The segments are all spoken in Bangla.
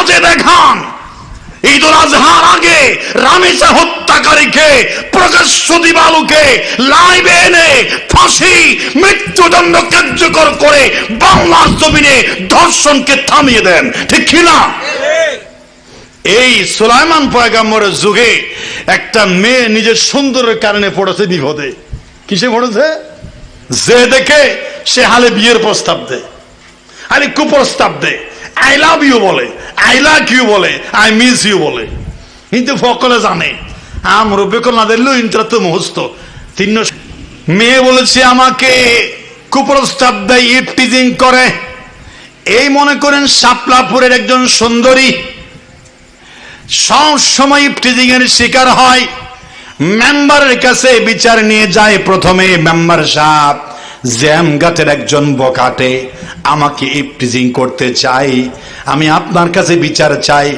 কাজে দেখান। ঈদুল আজহার আগে রামেসা হত্যাকারীকে প্রকাশ্য দিবালোকে লাইভে এনে ফাঁসি মৃত্যুদণ্ড কার্যকর করে বাংলার জমিনে ধর্ষণকে থামিয়ে দেন, ঠিক কিনা? এই সুলাইমান পয়গম্বরের যুগে একটা মেয়ে নিজের সুন্দরের কারণে পড়েছে বিপদে। কিসে পড়েছে? যে দেখে সে হালে বিয়ের প্রস্তাব দেয়, আরে কুপ্রস্তাব দেয়, আই লাভ ইউ বলে, আই লাইক ইউ বলে, আই মিস ইউ বলে। কিন্তু সকলে জানে আমরবেকল না দিলেও ইন্টার তো মুহূর্ত তিন মেয়ে বলেছে আমাকে কুপ্রস্তাব দেয়, ইফটিজিং করে। এই মনে করেন শাপলাপুরের একজন সুন্দরী সব সময় ইফটিজিং এর শিকার হয়। মেম্বারের কাছে বিচার নিয়ে যায়। প্রথমে মেম্বার সাহেব জ্যামগাটের একজন বকাটে আমাকে ইফটিজিং করতে চাই, আমি আপনার কাছে বিচার চাই।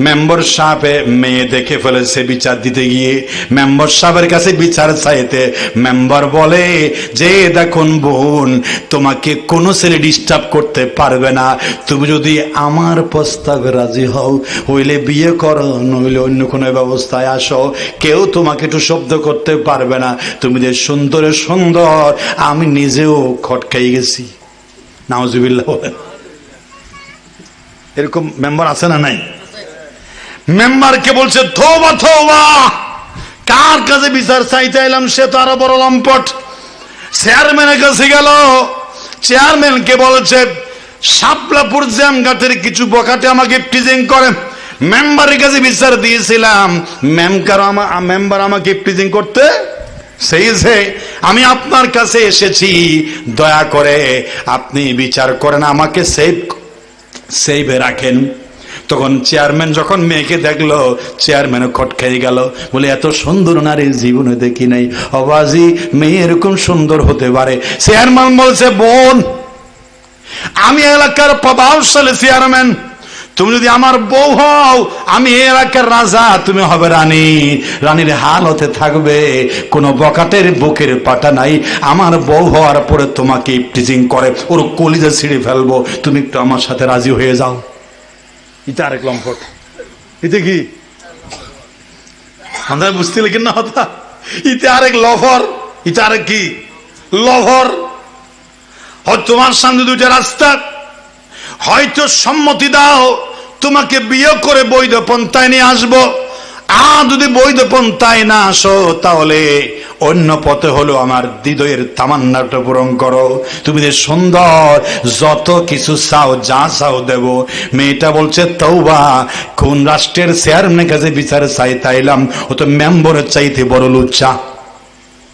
মেম্বার সাহেব মেয়ে দেখে ফেলেছে, বিচার দিতে গিয়ে মেম্বার সাহেবের কাছে বিচার চাইতে মেম্বার বলে যে দেখুন বোন, তোমাকে কোনো ছেলে ডিস্টার্ব করতে পারবে না, তুমি যদি আমার প্রস্তাবে রাজি হও হইলে বিয়ে করো, নইলে অন্য কোনো ব্যবস্থায় আসো, কেউ তোমাকে একটু শব্দ করতে পারবে না, তুমি যে সুন্দরে সুন্দর আমি নিজেও খটকাই গেছি। নাউজুবিল্লাহ বলেন। এরকম মেম্বার আছে না নাই? মেম্বারকে বলছে থোবা থোবা, কার কাছে বিচার চাইতে এলাম সে তো আরো বড় লম্পট। চেয়ারম্যানের কাছে গেল, চেয়ারম্যানকে বলছে শাপলাপুর জ্যামঘাটের কিছু বকাটে আমাকে ইফটিজিং করে। মেম্বারের কাছে বিচার দিয়েছিলাম, মেম্বার আমাকে ইফটিজিং করতে সেইছে, আমি আপনার কাছে এসেছি, দয়া করে আপনি বিচার করেন, আমাকে সেভে রাখেন। তখন চেয়ারম্যান যখন মেয়েকে দেখলো, চেয়ারম্যানও খটকাই গেল, বলে এত সুন্দর নারীর জীবনে দেখি নাই, অবাজি মেয়ে এরকম সুন্দর হতে পারে। চেয়ারম্যান বলছে বোন, আমি এলাকার প্রভাবশালী চেয়ারম্যান, তুমি যদি আমার বউ হও আমি এলাকার রাজা, তুমি হবে রানী, রানীর হাল হতে থাকবে, কোনো বকাটের বুকের পাটা নাই, আমার বউ হওয়ার পরে তোমাকে ইফটিজিং করে ওর কলিজা ছিঁড়ে ফেলবো, তুমি একটু আমার সাথে রাজি হয়ে যাও। এটা আরেক লম্পট। এটা কি আমরা বুঝতে লেগেন না হতা? এটা আরেক লভার, এটা আরেক কি লভার। তোমার সামনে দুইটা রাস্তা, হয়তো সম্মতি দাও তোমাকে বিয়ে করে বৈধ পন্থায় নিয়ে আসবো, আর যদি বৈধ পন্থায় না আসো তাহলে অন্য পথে হলো আমার হৃদয়ের তামান্নাটা পূরণ করো, তুমি যে সুন্দর যত কিছু চাও যা চাও দেব। মেয়েটা বলছে তওবা, কোন রাষ্ট্রের চেয়ারম্যানের কাছে বিচার চাইতাইলাম, ও তো মেম্বরের চাইতে বড় লুচ্চা,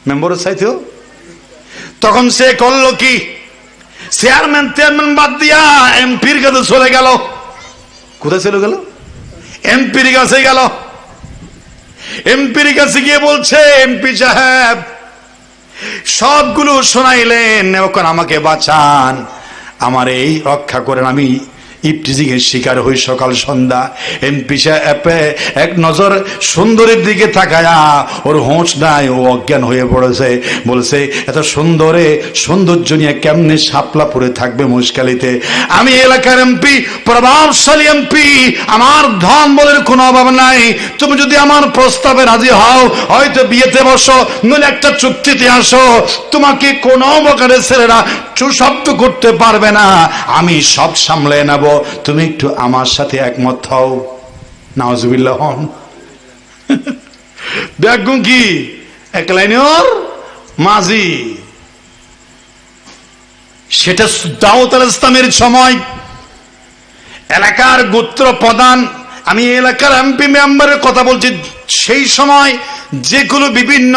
মেম্বরের চাইতেও। তখন সে করলো কি, চেয়ারম্যান বাদ দিয়া এমপির কাছে চলে গেল। কোথায় চলে গেল? এমপির কাছে গেল। এমপির কাছে গিয়ে বলছে এমপি সাহেব সবগুলো শোনাইলেন, এখন আমাকে বাঁচান, আমার এই রক্ষা করেন, আমি ইফটিজিং এর শিকার হই সকাল সন্ধ্যা। এমপি সাহেব এক নজর সুন্দরের দিকে তাকায়া ওর হোঁশ নাই, ও অজ্ঞান হয়ে পড়েছে। বলছে এত সুন্দরে সৌন্দর্য নিয়ে কেমনে শাপলাপুরে থাকবে মুশকিলিতে, আমি এলাকার এমপি, প্রভাবশালী এমপি, আমার ধন বলের কোনো অভাব নাই, তুমি যদি আমার প্রস্তাবে রাজি হও হয়তো বিয়েতে বসো, নইলে একটা চুক্তিতে আসো, তোমাকে কোনো প্রকারের ছেলেরা শব্দ করতে পারবে না, আমি সব সামলে নেব, তুমি একটু আমার সাথে একমত হও। নাউজুবিল্লাহ হন। দেখুন কি এক লাইনের মাঝি, সেটা দাউদ আলাইহিস সালামের সময় এলাকার গোত্র প্রধান, আমি এলাকার এমপি মেম্বারের কথা বলছি, সেই সময় যেগুলো বিভিন্ন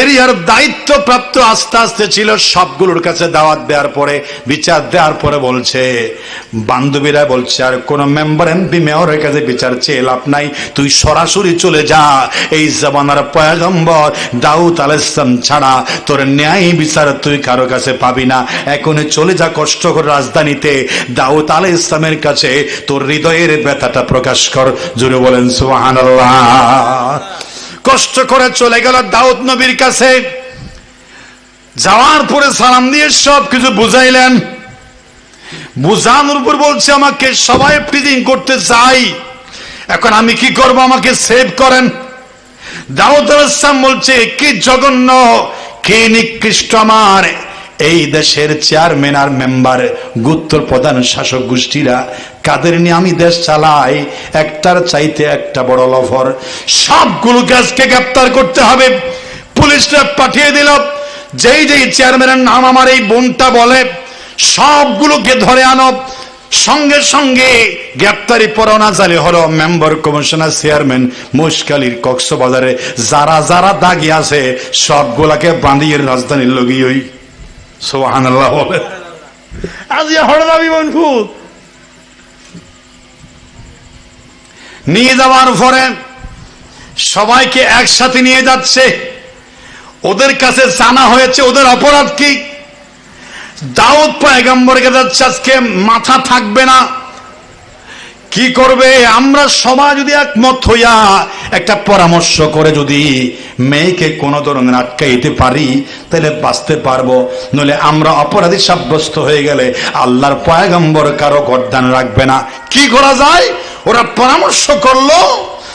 এরিয়ার দায়িত্ব প্রাপ্ত আস্তে আস্তে ছিল সবগুলোর কাছে দাওয়াত দেওয়ার পরে বিচার দেওয়ার পরে বলছে, বান্ধবীরা বলছে আর কোন মেম্বার এমপি মেয়রের কাছে বিচার চেয়ে লাভ নাই, তুই সরাসরি চলে যা, এই জামানার পয়গম্বর দাউদ আলাইহিস সালাম ছাড়া তোর ন্যায় বিচার তুই কারো কাছে পাবি না, এখনই চলে যা কষ্ট করে রাজধানীতে, দাউদ আলাইহিস সালামের কাছে তোর হৃদয়ের ব্যথাটা প্রকাশ কর। জোরে বলেন সুবহানাল্লাহ। কষ্ট করে চলে গেল দাউদ নবীর কাছে, যাওয়ার পরে সালাম দিয়ে সব কিছু বুঝাইলেন, বুঝানোর উপর বলছে আমাকে সবাই প্রিজিং করতে চাই, এখন আমি কি করব, আমাকে সেভ করেন। দাউদ আলাইহিস সালাম বলছে কি জঘন্য, কি নিকৃষ্ট আমার এই দেশের চেয়ারম্যান আর মেম্বার, গুত্তর প্রধান শাসক গোষ্ঠীরা, কাদের নিয়ে আমি দেশ চালাই, একটার চাইতে একটা বড় লফর, সবগুলোকে আজকে গ্রেফতার করতে হবে। পুলিশরা পাঠিয়ে দিল, যেই যেই চেয়ারম্যানের নাম আমার এই বোনটা বলে সবগুলোকে ধরে আনো। সঙ্গে সঙ্গে গ্রেপ্তারি পরোয়ানা জারি হলো। মেম্বার, কমিশনার, চেয়ারম্যান, মুশকালির কক্সবাজারে যারা যারা দাগি আছে সবগুলাকে বাঁধিয়ে রাজধানীর লগি ওই সুবহানাল্লাহ বলে আজ হড়লা বিমানপুর নিয়ে যাওয়ার পরে সবাইকে একসাথে নিয়ে যাচ্ছে। ওদের কাছে জানা হয়েছে ওদের অপরাধ কি। দাউদ পয়গম্বরকে যাচ্ছে, আজকে মাথা থাকবে না, কি করবে? আমরা সবাই যদি একমত হইয়া একটা পরামর্শ করে যদি মেয়েকে কোন ধরনের আটকাইতে পারি তাহলে বাঁচতে পারবো, নইলে আমরা অপরাধী সাব্যস্ত হয়ে গেলে আল্লাহর পয়গম্বর কারো গর্দান রাখবে না। কি করা যায়? ওরা পরামর্শ করলো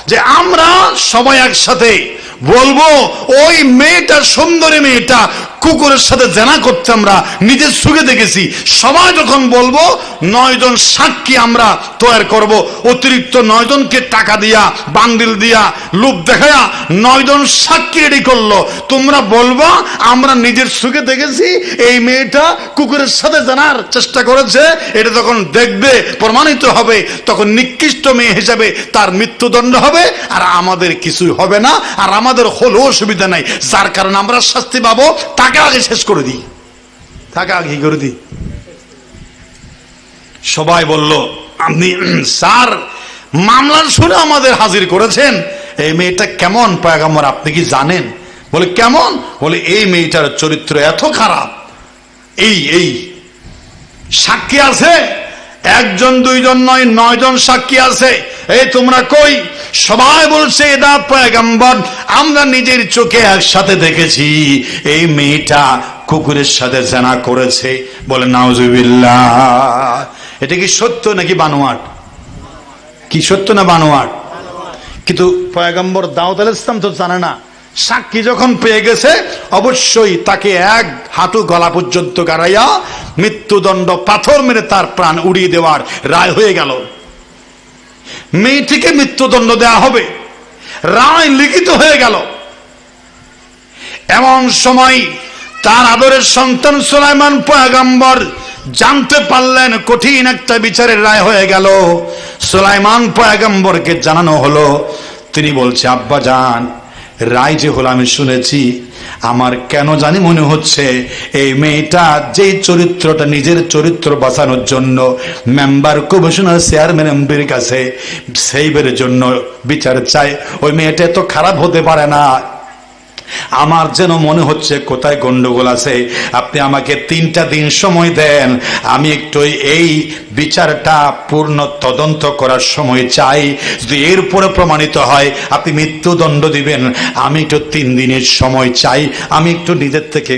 যে আমরা সবাই একসাথে বলবো ওই মেয়েটা, সুন্দরী মেয়েটা কুকুরের সাথে জেনা করতে আমরা নিজের চোখে দেখেছি। সবাই যখন বলবো 9 জন সাক্ষী আমরা তৈরি করব, অতিরিক্ত 9 জনকে টাকা দিয়া, বান্ডিল দিয়া, লোভ দেখায়া 9 জন সাক্ষী রেডি করলো। তোমরা বলবা আমরা নিজের চোখে দেখেছি এই মেয়েটা কুকুরের সাথে জানার চেষ্টা করেছে। এটা যখন দেখবে, প্রমাণিত হবে, তখন নিকৃষ্ট মেয়ে হিসাবে তার মৃত্যুদণ্ড হবে, আর আমাদের কিছুই হবে না, আর আমাদের হলো অসুবিধা নাই। যার কারণে আমরা শাস্তি পাবো, তাকে আগে শেষ করে দিই, তাকে আগে করে দিই। সবাই বলল আপনি স্যার মামলার শুনে আমাদের হাজির করেছেন, এই মেয়েটা কেমন পয়গম্বর আপনি কি জানেন? বলে কেমন? বলে এই মেয়েটার চরিত্র এত খারাপ, এই সাক্ষী আছে, 1 জন 2 জন নয়, 9 জন সাক্ষী আছে। এই তোমরা কই? সবাই বলছে এটা পয়গম্বর, আমরা নিজের চোখে একসাথে দেখেছি এই মেয়েটা কুকুরের সাথে জেনা করেছে। বলে নাউজুবিল্লাহ। এটা কি সত্য নাকি বানোয়াট? কি সত্য না বানোয়াট? কিন্তু পয়গম্বর দাউদ আলাইহিস সালাম তো জানে না। সাক্ষী যখন পেয়ে গেছে অবশ্যই তাকে 1 হাঁটু গলা পর্যন্ত গাড়াইয়া মৃত্যুদণ্ড, পাথর মেরে তার প্রাণ উড়িয়ে দেওয়ার রায় হয়ে গেল। মেয়েটিকে মৃত্যুদণ্ড দেওয়া হবে, রায় লিখিত হয়ে গেল। এমন সময় তার আদরের সন্তান সুলাইমান পয়গম্বর জানতে পারলেন কঠিন একটা বিচারের রায় হয়ে গেল। সুলাইমান পয়গম্বরকে জানানো হলো। তিনি বলছে আব্বা জান, রায় যে হলো আমি শুনেছি, আমার কেন জানি মনে হচ্ছে এই মেয়েটা যে চরিত্রটা নিজের চরিত্র বাঁচানোর জন্য মেম্বার, কমিশনার, চেয়ারম্যান, এমপির কাছে সেইবের জন্য বিচার চায়, ওই মেয়েটা এত খারাপ হতে পারে না। আমার যেন মনে হচ্ছে কোথায় গন্ডগোল আছে। আপনি আমাকে 3টা দিন সময় দেন, আমি একটু এই বিচারটা পূর্ণ তদন্ত করার সময় চাই। যদি এরপরে প্রমাণিত হয় আপনি মৃত্যুদণ্ড দিবেন, আমি একটু 3 দিনের সময় চাই, আমি একটু নিজের থেকে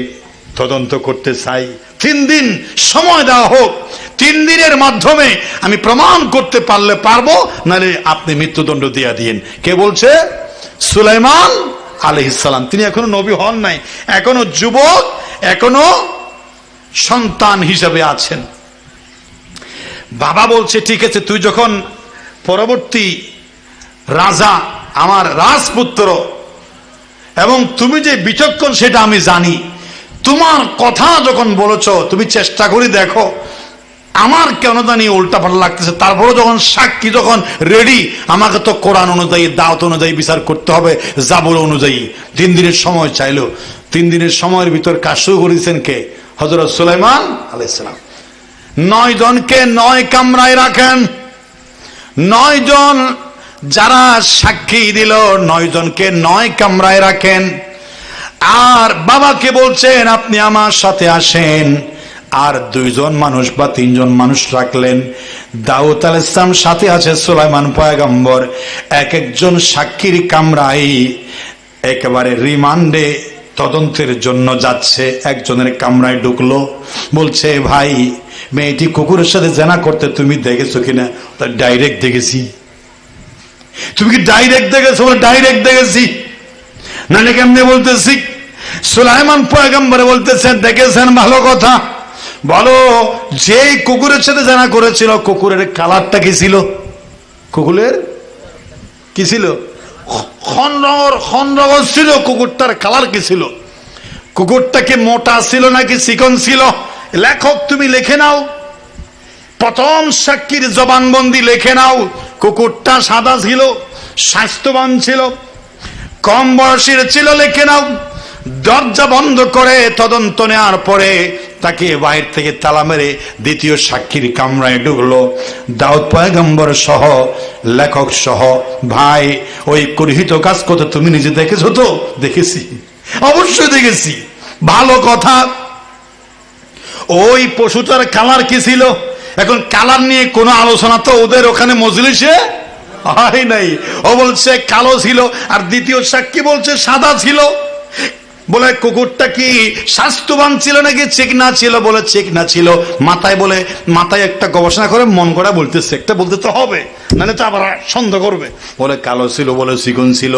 তদন্ত করতে চাই। 3 দিন সময় দেওয়া হোক, 3 দিনের মাধ্যমে আমি প্রমাণ করতে পারলে পারবো, নাহলে আপনি মৃত্যুদণ্ড দিয়ে দিন। কে বলছে? সুলাইমান আলাইহিস সালাম। তিনি এখনো নবী হন নাই, এখনো যুবক, এখনো সন্তান হিসেবে আছেন। বাবা বলছে ঠিক আছে, তুই যখন পরবর্তী রাজা, আমার রাজপুত্র, এবং তুমি যে বিচক্ষণ সেটা আমি জানি, তোমার কথা যখন বলেছ তুমি চেষ্টা করে দেখো, আমার কেন জানি উল্টা পাল্টা লাগতেছে। তারপরে যখন সাক্ষী যখন রেডি, আমাকে তো কোরআন অনুযায়ী, দাওয়াত অনুযায়ী বিচার করতে হবে, জাবুর অনুযায়ী। 3 দিনের সময় চাইলো। 3 দিনের সময়ের ভিতর কাজ শুরু করেছেন কে? হযরত সুলাইমান আলাইহিস সালাম। 9 জনকে 9 কামরায় রাখেন। 9 জন যারা সাক্ষী দিল, 9 জনকে 9 কামরায় রাখেন। আর বাবাকে বলছেন আপনি আমার সাথে আসেন। আর 2 জন মানুষ বা 3 জন মানুষ রাখলেন। দাউদ আলাইহিস সালাম সাথে আছে সুলাইমান পয়গম্বর। এক একজন সাক্ষীর কামরায় একেবারে রিমান্ডে তদন্তের জন্য যাচ্ছে। একজনের কামরায় ঢুকলো, বলছে ভাই মেয়েটি কুকুরের সাথে জেনা করতে তুমি দেখেছো কিনা? ডাইরেক্ট দেখেছি। তুমি কি ডাইরেক্ট দেখেছো? ডাইরেক্ট দেখেছি। না কেমনে বলতেছি? সুলাইমান পয়গম্বর বলতেছেন দেখেছেন, ভালো কথা। বলো, যে কুকুরের সাথে জেনা করেছিল কুকুরের কালারটা কি ছিল? কুকুরের কি ছিল? খনরগর ছিল। কুকুরটার কালার কি ছিল? কুকুরটা কি মোটা ছিল নাকি চিকন ছিল? লেখক তুমি লিখে নাও, প্রথম সাক্ষীর জবানবন্দি লিখে নাও। কুকুরটা সাদা ছিল, স্বাস্থ্যবান ছিল, কম বয়সের ছিল, লিখে নাও। দরজা বন্ধ করে তদন্ত নেওয়ার পরে তাকে বাইরে থেকে তালা মেরে দ্বিতীয় সাক্ষীর কামরায় ঢুকলো। দাউদ পয়গম্বর সহ, লেখক সহ। ভাই, ওই কুরহিত কাজ করতে তুমি নিজে দেখেছো তো? দেখেছি, অবশ্যই দেখেছি। ভালো কথা। ওই পশুটার কালার কি ছিল? এখন কালার নিয়ে কোনো আলোচনা তো ওদের ওখানে মজলিসে হয় নাই। ও বলছে কালো ছিল, আর দ্বিতীয় সাক্ষী বলছে সাদা ছিল। বলে কুকুরটা কি স্বাস্থ্যবান ছিল নাকি চিকনা ছিল? বলে চিকনা ছিল। মাথায় একটা গবেষণা করে মন করা বলতেছে, একটা বলতে তো হবে, নাহলে তো আবার সন্দেহ করবে। বলে কালো ছিল, বলে চিকন ছিল।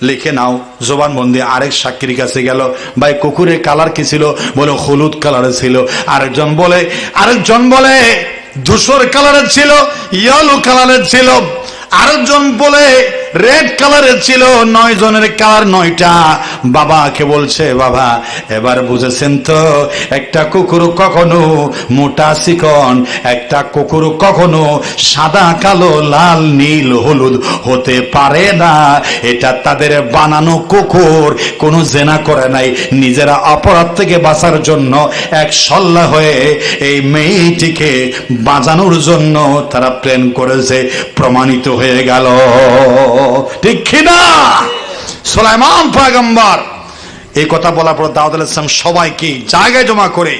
লিখে নাও জবানবন্দি। আরেক সাক্ষীর কাছে গেল, ভাই কুকুরের কালার কি ছিল? বলে হলুদ কালারের ছিল। আরেকজন বলে ধূসর কালারের ছিল, ইয়েলো কালারের ছিল। আরেকজন বলে রেড কালারের ছিল। 9 জনের কালার 9টা। বাবাকে বলছে, বাবা এবার বুঝেছেন তো, একটা কুকুর কখনো মোটা চিকন, একটা কুকুর কখনো সাদা কালো লাল নীল হলুদ হতে পারে না। এটা তাদের বানানো কুকুর, কোনো জেনা করে নাই। নিজেরা অপরাধ থেকে বাঁচার জন্য এক সল্লা হয়ে এই মেয়েটিকে বাঁচানোর জন্য তারা প্ল্যান করেছে। প্রমাণিত হয়ে গেল, ঠিক কিনা? সুলাইমান পয়গম্বর এই কথা বলার পর দাউদ আলাইহিস সালাম সবাইকে জায়গায় জমা করে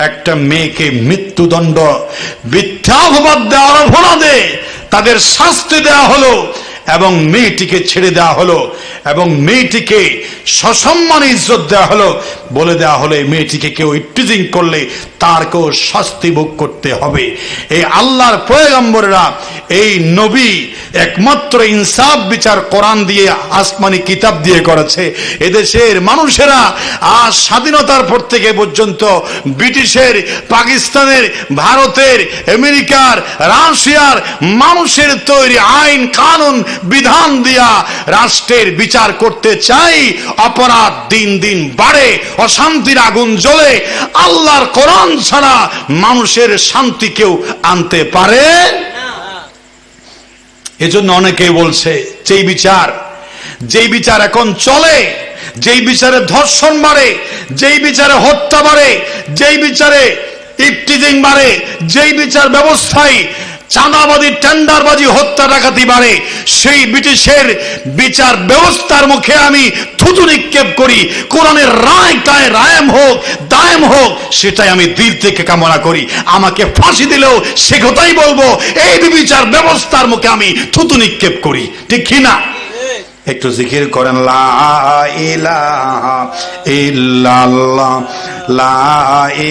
একটা মেয়েকে মৃত্যুদণ্ড, মিথ্যাপবাদ দেওয়ার অপরাধে তাদের শাস্তি দেওয়া হলো, এবং মেয়েটিকে ছেড়ে দেওয়া হলো, এবং মেয়েটিকে সসম্মানে ইজ্জত দেওয়া হলো। বলে দেওয়া হলো, এই মেয়েটিকে কেউ ইফটিজিং করলে তার কেউ শাস্তি ভোগ করতে হবে। এই আল্লাহর পয়গম্বররা, এই নবী একমাত্র ইনসাফ বিচার কোরআন দিয়ে, আসমানি কিতাব দিয়ে করেছে। এদেশের মানুষেরা আজ স্বাধীনতার পর থেকে পর্যন্ত ব্রিটিশের, পাকিস্তানের, ভারতের, আমেরিকার, রাশিয়ার মানুষের তৈরি আইন কানুন বিধান দিয়া রাষ্ট্রের বিচার করতে চাই। অপরাধ দিন দিন বাড়ে, অশান্তির আগুন জ্বলে। আল্লাহর কোরআন ছাড়া মানুষের শান্তি কেউ আনতে পারে। এজন্য অনেকেই বলছে যেই বিচার এখন চলে, যেই বিচারে ধর্ষণ বাড়ে, যেই বিচারে হত্যা বাড়ে, যেই বিচারে ইফটিজিং বাড়ে, যেই বিচার ব্যবস্থায় চাঁদাবাজি, টেন্ডারবাজি, হত্যা ডাকাতি বাড়ে, সেই ব্রিটিশের বিচার ব্যবস্থার মুখে আমি থুতু নিক্ষেপ করি। কোরআনের রায়টায় রায়েম হোক দায়েম হোক, সেটাই আমি দিল থেকে কামনা করি। আমাকে ফাঁসি দিলেও সে কথাই বলবো, এই বিচার ব্যবস্থার মুখে আমি থুতু নিক্ষেপ করি, ঠিক কিনা? একটু জিকির করেন, লা ইলাহা ইল্লাল্লাহ, লা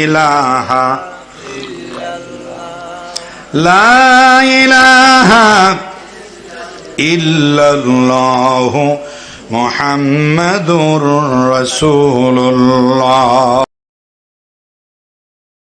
ইলাহা লা ইলাহা ইল্লাল্লাহু মুহাম্মাদুর রাসূলুল্লাহ।